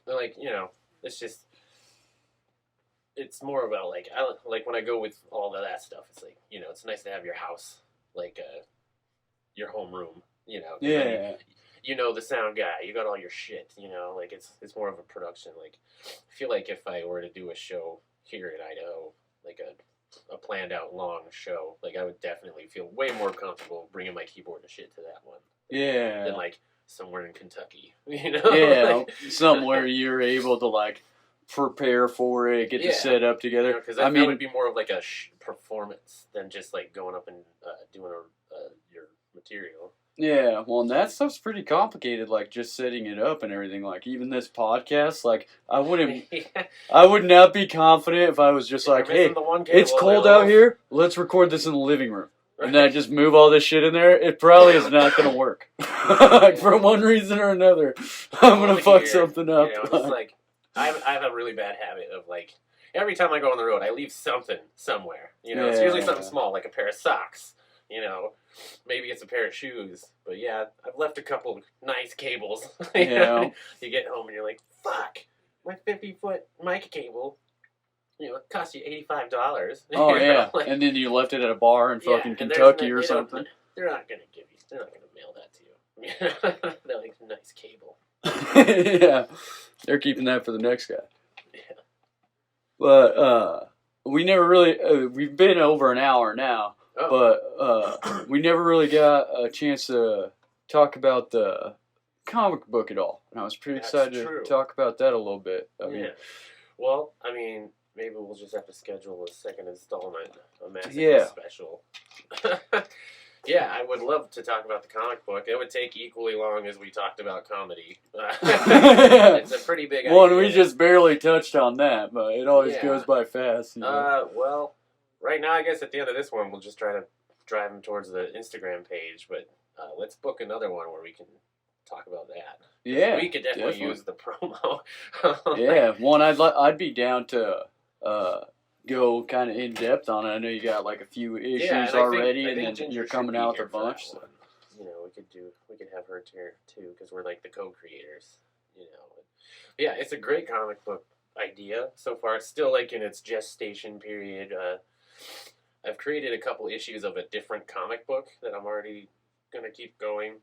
like, you know, it's just, it's more about, like, like, when I go with all of that stuff, it's like, you know, it's nice to have your house, like, your home room, you know. Yeah. You know the sound guy, you got all your shit, you know, like, it's more of a production, like, I feel like if I were to do a show here in Idaho, like, a planned out long show, like, I would definitely feel way more comfortable bringing my keyboard and shit to that one. Yeah. Than, like, somewhere in Kentucky, you know? Yeah, like, somewhere you're able to, like, prepare for it, get the setup together. Because I mean, it would be more of, like, a performance than just, like, going up and doing your material. Yeah, well, and that stuff's pretty complicated, like, just setting it up and everything. Like, even this podcast, like, I would not be confident if I was just like, hey, it's cold out here, let's record this in the living room. and then I just move all this shit in there, it probably is not going to work. Like, for one reason or another, I'm going to fuck something up. You know, it's like, I have a really bad habit of, like, every time I go on the road, I leave something somewhere. You know, it's usually something small, like a pair of socks. You know, maybe it's a pair of shoes. But yeah, I've left a couple nice cables. You know, you get home and you're like, fuck, my 50-foot mic cable, you know, it cost you $85. Oh, you know, yeah. like, and then you left it at a bar in fucking Kentucky or something. They're not going to mail that to you. They're like, nice cable. Yeah. They're keeping that for the next guy. Yeah. But, we never really, we've been over an hour now. Oh. But we never really got a chance to talk about the comic book at all. And I was pretty excited to talk about that a little bit. I mean, well, I mean, maybe we'll just have to schedule a second installment, a massive special. Yeah, I would love to talk about the comic book. It would take equally long as we talked about comedy. It's a pretty big idea. Well, we just barely touched on that, but it always goes by fast. You know? Well, right now, I guess at the end of this one, we'll just try to drive them towards the Instagram page. But let's book another one where we can talk about that. Yeah, we could definitely use the promo. Yeah, one I'd be down to go kind of in depth on it. I know you got like a few issues already, and then Ginger you're coming out with a bunch. So. You know, we could have her here too because we're like the co-creators. You know, but yeah, it's a great comic book idea so far. It's still like in its gestation period. I've created a couple issues of a different comic book that I'm already gonna keep going.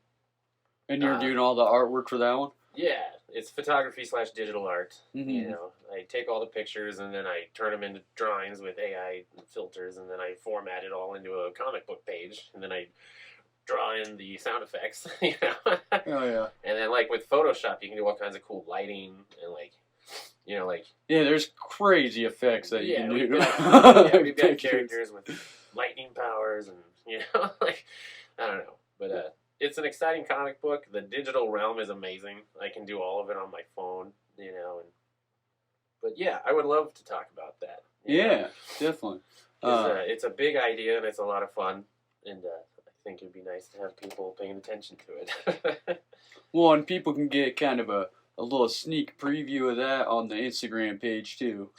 And you're doing all the artwork for that one? Yeah, it's photography/digital art. Mm-hmm. You know, I take all the pictures and then I turn them into drawings with AI filters, and then I format it all into a comic book page, and then I draw in the sound effects. You know? Oh yeah. And then like with Photoshop, you can do all kinds of cool lighting and like, you know, like there's crazy effects that you can do. We've got characters with lightning powers, and you know, like I don't know, but it's an exciting comic book. The digital realm is amazing. I can do all of it on my phone, you know. But yeah, I would love to talk about that. Yeah, definitely. It's a big idea and it's a lot of fun, and I think it'd be nice to have people paying attention to it. Well, and people can get kind of a little sneak preview of that on the Instagram page too.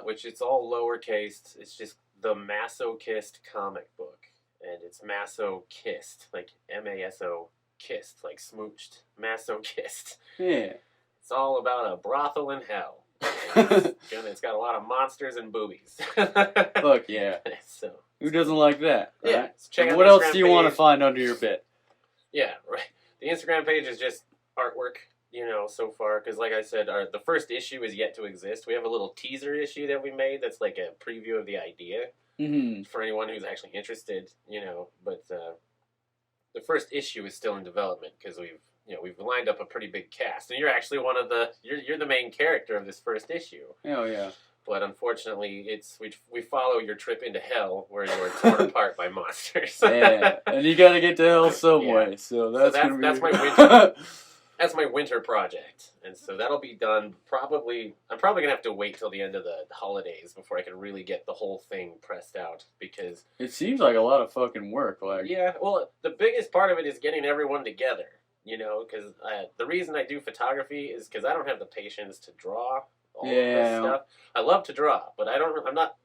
Which it's all lowercase. It's just the Masochist comic book. And it's Masochist, like M-A-S-O, kissed, like smooched. Masochist. Yeah. It's all about a brothel in hell. It's got a lot of monsters and boobies. Fuck yeah. So, who doesn't like that? Right? Yeah. Check out what else do you want to find under your bed? Yeah, right. The Instagram page is just artwork, you know, so far. Because like I said, the first issue is yet to exist. We have a little teaser issue that we made that's like a preview of the idea. Mm-hmm. For anyone who's actually interested, you know, but the first issue is still in development because we've lined up a pretty big cast, and you're actually you're the main character of this first issue. Oh yeah. But unfortunately, we follow your trip into hell where you're torn apart by monsters. Yeah, and you got to get to hell some way. So that's my winter. That's my winter project, and so that'll be done probably. I'm probably gonna have to wait till the end of the holidays before I can really get the whole thing pressed out, because it seems like a lot of fucking work. Like, yeah, well, the biggest part of it is getting everyone together. You know, because the reason I do photography is because I don't have the patience to draw all of this stuff. I love to draw, but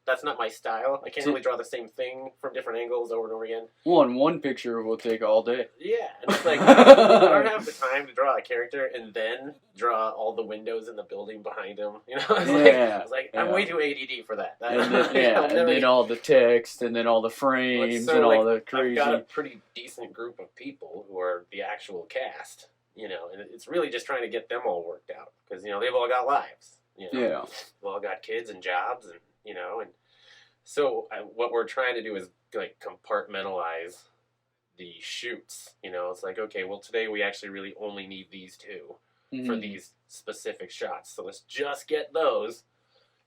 that's not my style. I can't really draw the same thing from different angles over and over again. One picture will take all day. Yeah, and it's like, I don't have the time to draw a character and then draw all the windows in the building behind him. You know, it's like I'm way too ADD for that. And then all the text, and then all the frames, and all the crazy. I've got a pretty decent group of people who are the actual cast, you know, and it's really just trying to get them all worked out, because, you know, they've all got lives. You know, we've all got kids and jobs, and you know, and so what we're trying to do is like compartmentalize the shoots. You know, it's like, okay, well, today we actually really only need these two for these specific shots, so let's just get those.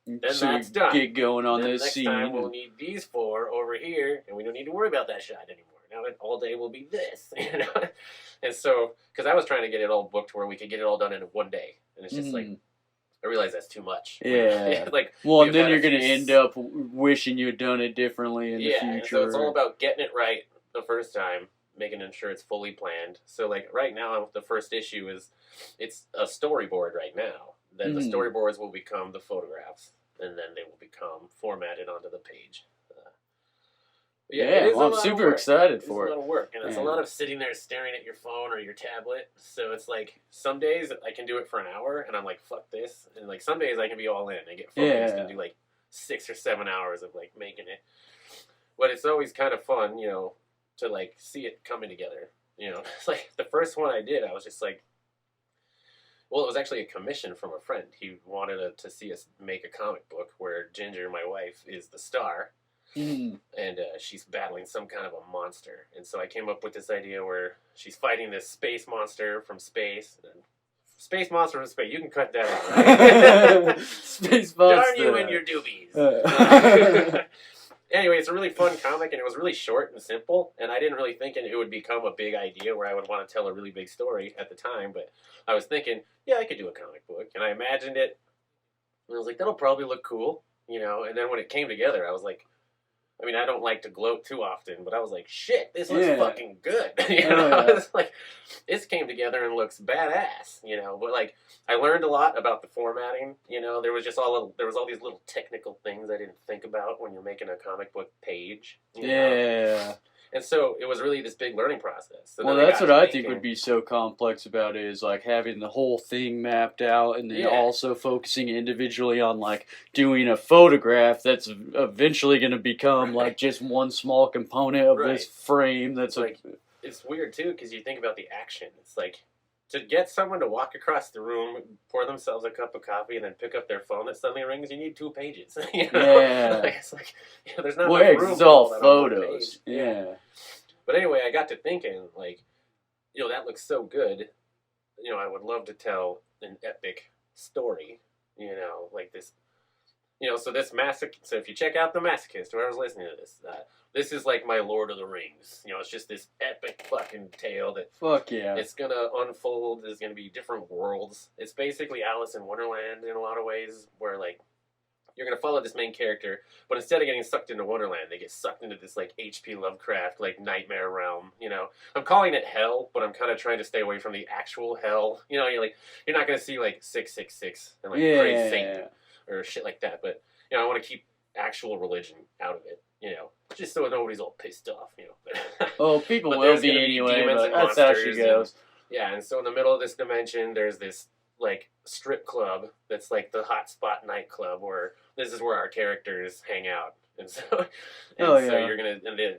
Then that's done. Get going on this next scene. Next time we'll need these 4 over here, and we don't need to worry about that shot anymore. Now all day will be this, you know. And so, because I was trying to get it all booked where we could get it all done in one day, and it's just like, I realized that's too much. Yeah. Like, well, and we've then had you're a going to few end up wishing you'd done it differently in the and future. so it's all about getting it right the first time, making sure it's fully planned. So, like, right now, the first issue it's a storyboard right now. Then the storyboards will become the photographs, and then they will become formatted onto the page. Yeah, well, I'm super excited for it. It's a lot of work, and it's a lot of sitting there staring at your phone or your tablet. So it's like some days I can do it for an hour, and I'm like, fuck this. And like some days I can be all in and get focused and do like 6 or 7 hours of like making it. But it's always kind of fun, you know, to like see it coming together. You know, it's like the first one I did, I was just like, well, it was actually a commission from a friend. He wanted to see us make a comic book where Ginger, my wife, is the star. And she's battling some kind of a monster. And so I came up with this idea where she's fighting this space monster from space. Space monster from space. You can cut that out, right? Space monster. Darn you and your doobies. Anyway, it's a really fun comic, and it was really short and simple. And I didn't really think it would become a big idea where I would want to tell a really big story at the time. But I was thinking, yeah, I could do a comic book. And I imagined it. And I was like, that'll probably look cool. You know, and then when it came together, I was like, I mean, I don't like to gloat too often, but I was like, shit, this looks fucking good. You know, it's like, this came together and looks badass, you know, but like, I learned a lot about the formatting, you know, there was all these little technical things I didn't think about when you're making a comic book page. You know? And so it was really this big learning process. So well, that's what I think would be so complex about it is like having the whole thing mapped out and then also focusing individually on like doing a photograph that's eventually going to become like just one small component of this frame. That's like, it's weird too because you think about the action. It's like to get someone to walk across the room, pour themselves a cup of coffee, and then pick up their phone that suddenly rings, you need 2 pages. You know? Yeah. Like, it's like, you know, there's not enough room. It's all photos. Yeah. But anyway, I got to thinking, like, you know, that looks so good. You know, I would love to tell an epic story, you know, like this. You know, so this so if you check out The Masochist, whoever's listening to this, this is like my Lord of the Rings. You know, it's just this epic fucking tale that... Fuck yeah. It's going to unfold. There's going to be different worlds. It's basically Alice in Wonderland in a lot of ways, where, like, you're going to follow this main character, but instead of getting sucked into Wonderland, they get sucked into this, like, H.P. Lovecraft, like, nightmare realm, you know? I'm calling it hell, but I'm kind of trying to stay away from the actual hell. You know, you're not going to see, like, 666 and, like, praise Satan or shit like that, but, you know, I want to keep actual religion out of it, you know? Just so nobody's all pissed off, you know? Oh, people will be anyway, but that's how she goes. And so in the middle of this dimension, there's this, like, strip club that's like the hotspot nightclub where this is where our characters hang out. And so, so you're going to, and then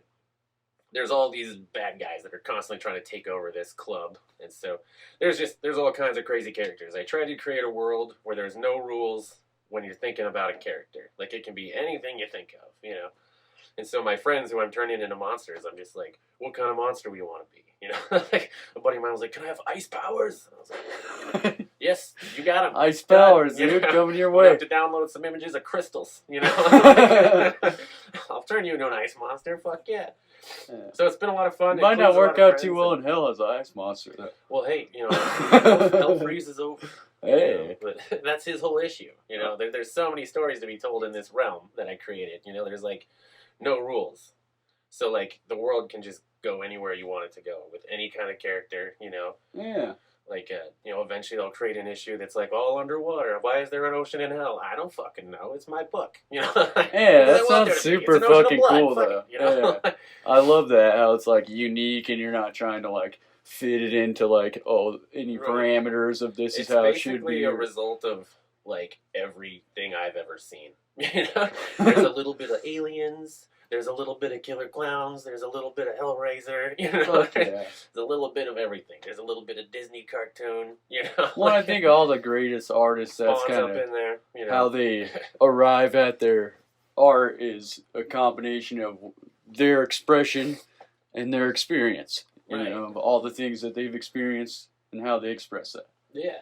there's all these bad guys that are constantly trying to take over this club. And so there's all kinds of crazy characters. I tried to create a world where there's no rules when you're thinking about a character. Like, it can be anything you think of, you know? And so my friends who I'm turning into monsters, I'm just like, what kind of monster do you want to be? You know, like a buddy of mine was like, can I have ice powers? And I was like, yes, you got them. Ice powers, dude, coming your way. You have to download some images of crystals, you know? I'll turn you into an ice monster, fuck yeah. So it's been a lot of fun. It might not work out too well in hell as an ice monster, though. Well, hey, you know, hell freezes over. Hey. You know, but that's his whole issue. You know, there's so many stories to be told in this realm that I created. You know, there's like no rules. So like the world can just go anywhere you want it to go with any kind of character, you know. Yeah. Like, you know, eventually they'll create an issue that's like all underwater. Why is there an ocean in hell? I don't fucking know. It's my book, you know. Yeah, that sounds super fucking cool, though. You know? Yeah. I love that, how it's like unique and you're not trying to like fit it into like, any parameters of this is how it should be. It's basically a result of like everything I've ever seen. You know, there's a little bit of aliens. There's a little bit of Killer Clowns. There's a little bit of Hellraiser. You know, there's a little bit of everything. There's a little bit of Disney cartoon. You know, well, I think all the greatest artists, that's kind of you know, how they arrive at their art is a combination of their expression and their experience. You know, of all the things that they've experienced and how they express that. Yeah,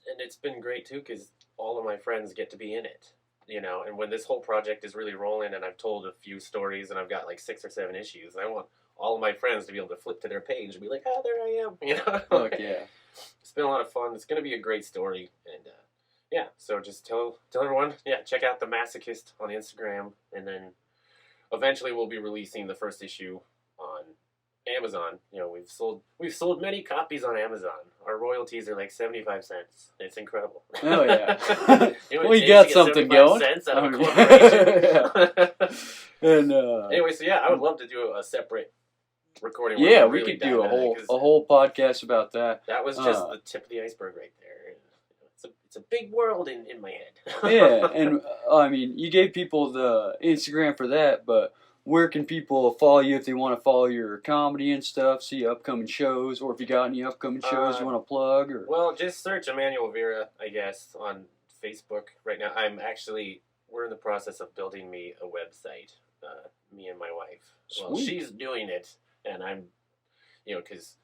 and it's been great too because all of my friends get to be in it. You know, and when this whole project is really rolling and I've told a few stories and I've got like 6 or 7 issues, I want all of my friends to be able to flip to their page and be like, there I am. You know? Fuck yeah. It's been a lot of fun. It's going to be a great story. And, yeah, so just tell everyone, yeah, check out The Masochist on Instagram, and then eventually we'll be releasing the first issue on Amazon. You know, we've sold many copies on Amazon. Our royalties are like 75 cents. It's incredible. Oh yeah. You know what We it got takes to get something 75 going. cents out of a Yeah. corporation. And Anyway, so yeah, I would love to do a separate recording. where yeah, we really could do dive a into that, 'cause whole podcast about that. that was just the tip of the iceberg right there. It's a big world in my head. Yeah, and I mean, you gave people the Instagram for that, but where can people follow you if they want to follow your comedy and stuff, see upcoming shows, or if you got any upcoming shows you want to plug? Or well, just search Emmanuel Vera, I guess, on Facebook right now. We're in the process of building me a website, me and my wife. Well, Sweet. she's doing it, and I'm, because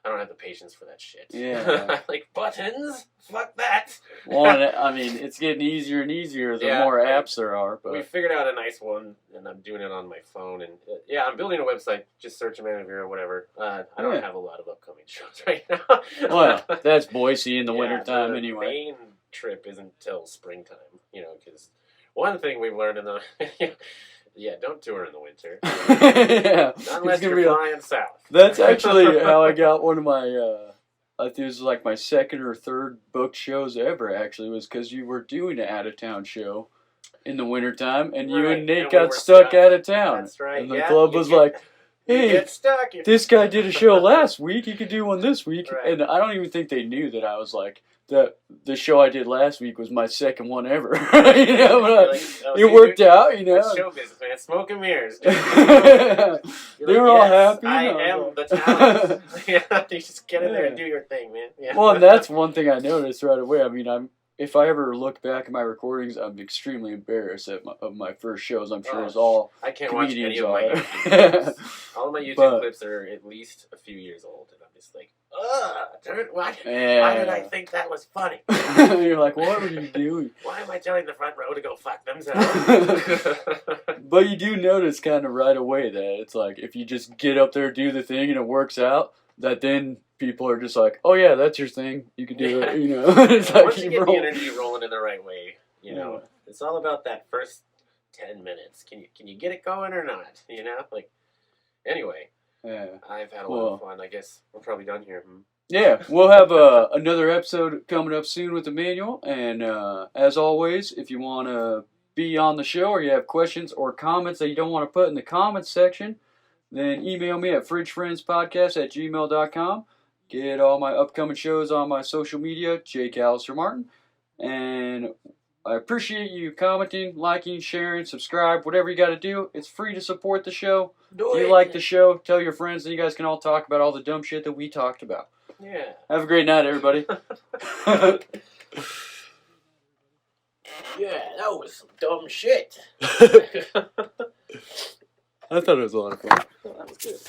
I don't have the patience for that shit. Yeah. Like, buttons? Fuck that. well, I mean, it's getting easier and easier the Yeah, more apps there are. We But figured out a nice one, and I'm doing it on my phone. And yeah, I'm building a website. Just search Emmanuel Vera, whatever. I don't have a lot of upcoming shows right now. well, that's Boise in the Yeah, wintertime the anyway. main trip isn't till springtime, because one thing we've learned in the yeah, don't tour in the winter. Yeah, Not unless it's gonna you're be flying south. That's actually how I got one of my. I think it was like my second or third booked shows ever. Actually, was because you were doing an out of town show in the wintertime, and you Right, and Nate and we got were stuck stuck. out of town. That's right. And the Yeah, club you was get- like, You "Hey, get stuck. this guy did a show last week. You could do one this week." Right. And I don't even think they knew that I was like that. The show I did last week was my second one ever. But You're like, oh, it worked out, It's show business, man. Smoke and mirrors. Dude. They You're were all yes, happy. I and am was the like- talent. Yeah, you just get in there and Yeah. do your thing, man. Yeah. Well, and that's one thing I noticed right away. I mean, if I ever look back at my recordings, I'm extremely embarrassed of my first shows. I'm sure Oh, it's all I can't watch any comedians of my are. YouTube clips. All of my YouTube But- clips are at least a few years old, and I'm just like, ugh, why did I Yeah. think that was funny? You're like, what were you doing? Why am I telling the front row to go fuck themselves? But you do notice kind of right away that it's like if you just get up there, do the thing, and it works out, that then people are just like, oh yeah, that's your thing. You can do it. It's like Once you get roll. the energy rolling in the right way, Yeah. it's all about that first 10 minutes. Can you get it going or not? Like, anyway, Yeah. I've had a lot of fun. I guess we're probably done here. Yeah, we'll have another episode coming up soon with Emmanuel. And as always, if you want to be on the show or you have questions or comments that you don't want to put in the comments section, then email me at fridgefriendspodcast@gmail.com. Get all my upcoming shows on my social media, Jake Alistair Martin. And I appreciate you commenting, liking, sharing, subscribe, whatever you got to do. It's free to support the show. If you like the show, tell your friends, and you guys can all talk about all the dumb shit that we talked about. Yeah. Have a great night, everybody. Yeah, that was some dumb shit. I thought it was a lot of fun. That was good.